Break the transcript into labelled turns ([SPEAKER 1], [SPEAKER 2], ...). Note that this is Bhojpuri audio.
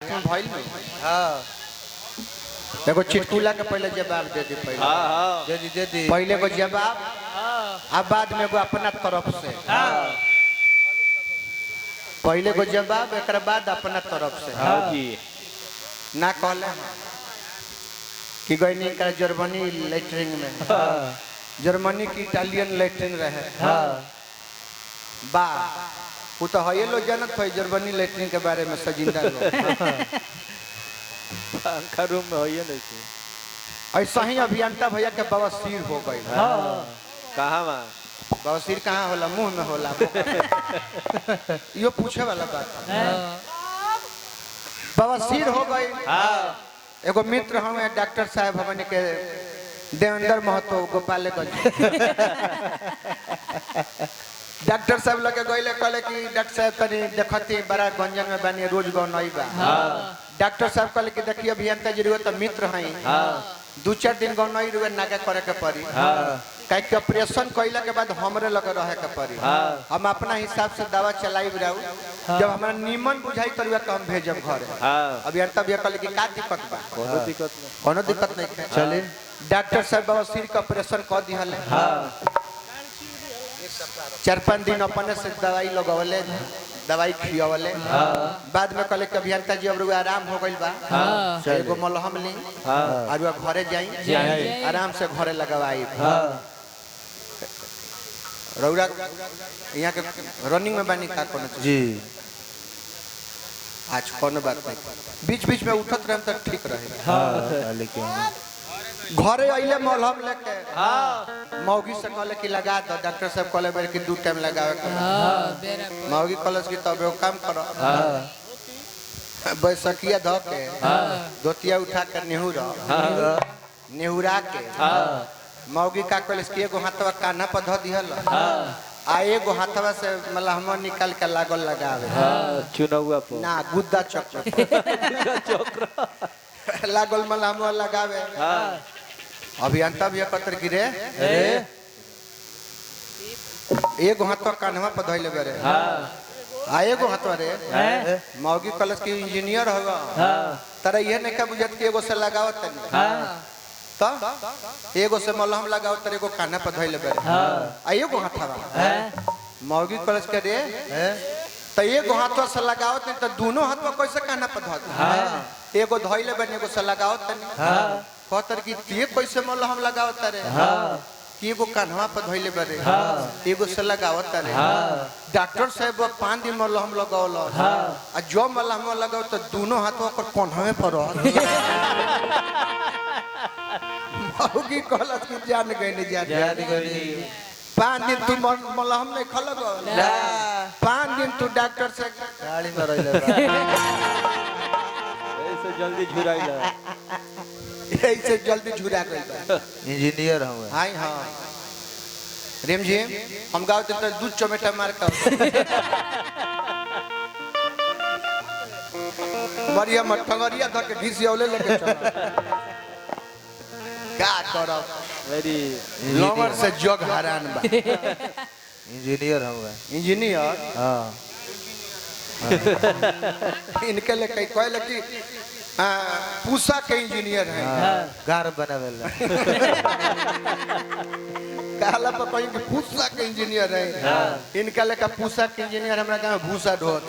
[SPEAKER 1] भइल में हां देखो चिटकुला के पहले जवाब दे दी पहले
[SPEAKER 2] हां हां
[SPEAKER 1] दे दी पहले को जवाब अब बाद में को अपना तरफ से पहले को जवाब एक बाद अपना तरफ से
[SPEAKER 2] हां जी
[SPEAKER 1] ना कहले कि गईनी का जर्मनी लेटरिंग में जर्मनी की इटालियन लेटरिन रहे बा वो तो है लोग जानत है जर्मनी लेटरिन के बारे में सजिंदा लोग
[SPEAKER 2] पंखा रूम में होइए नहीं
[SPEAKER 1] ऐसा ही अभियंता भैया के बवासीर हो गई
[SPEAKER 2] कहां में
[SPEAKER 1] बवासीर कहाँ होला मुंह में होला यो पूछे वाला बात बवासीर हो गई एगो मित्र हमें डॉक्टर साहब हमने के देवेंद्र महतो गोपालगंज डॉक्टर साहब लगे गईले कहले कि डॉक्टर साहब तनी देखती बड़ा गंजन में बनी रोज गौ नहीं बा डॉक्टर साहब कहले कि देखिए अभियंता जी तो मित्र हैं दो चार दिन गौ नहीं रुए नागा करे के पड़ी कहीं के ऑपरेशन कइला के बाद हमरे लगे रहे के पड़ी हम अपना हिसाब से दवा चलाई रहू जब हमरा नीमन बुझाई तरुआ तो हम भेजब घरे अभियंता भैया कहले कि का दिक्कत बा कोनो दिक्कत नहीं चले डॉक्टर साहब बवासीर का ऑपरेशन कर दिहले 4-5 दिन अपने से दवाई लगवले दवाई खियावले बाद में कहले अभियंता जी अब आराम हो गइल बा एगो मलहम ली और घरे जाई आराम से घरे लगवाई रौरा यहाँ के रनिंग में बानी का कोनो जी आज कोनो बात नहीं बीच बीच में उठत रहे तो ठीक रहे लेकिन घरे अइले मलहम लेके मौगी से कहले कि लगा दो डॉक्टर साहब कहले बेर कि 2 टाइम लगावे के मौगी कहले कि तब वो काम करो बैसकिया ध के दोतिया उठा कर नेहुरा के मौगी का कहले कि एगो हाथवा कान्हा पर ध दिहल आ एगो हाथवा से मलहम निकाल के लागल लगावे
[SPEAKER 2] चुनौआ पर
[SPEAKER 1] ना गुद्दा चक्र लागल मलहम लगावे अभियंता भी कतर गिरे एगो हाथवा कान्हा पर धइले बेरे आ एगो हाथवा रे मौगी कॉलेज के इंजीनियर होगा तारा ये नहीं का बुझत कि एगो से लगावत तनी तो एगो से मलहम लगाओ तर एगो कान्हा पर धइले बेरे आ एगो हाथवा मौगी कॉलेज के रे तो एगो हाथवा से लगावत नहीं तो दोनों हाथवा कैसे कान्हा पर धत एगो धइले बेरे एगो से लगावत तनी कहतर कि ये कैसे मलहम लगावत रे एगो कान्हा पर धइले बारे एगो से लगावत रे डॉक्टर साहब 5 दिन मलहम लगावल आ जो मलहम लगाव तो दोनों हाथों पर कोन्हवे पर मौगी कहलत कि जान गई नहीं जान गई 5 दिन तू मलहम नहीं खलग 5 दिन तू डॉक्टर से गाड़ी में रहिला
[SPEAKER 2] ऐसे जल्दी झुराइला
[SPEAKER 1] ऐसे जल्दी झुरा गई
[SPEAKER 3] इंजीनियर हूँ
[SPEAKER 1] हां हां रेम जी हम गाँव तो दूध चमेटा मार कर बढ़िया मठंगरिया धर के घिसियौले लेके चल क्या करब
[SPEAKER 2] वेरी
[SPEAKER 1] लंगर से जग हरान बा
[SPEAKER 3] इंजीनियर हूँ
[SPEAKER 1] इंजीनियर
[SPEAKER 3] हाँ
[SPEAKER 1] इनके लिए कई कहले कि पूसा के इंजीनियर है
[SPEAKER 3] घर बनावेला
[SPEAKER 1] कहला पर कहीं कि पूसा के इंजीनियर है इनका लेका पूसा के इंजीनियर हमरा गांव भूसा ढोत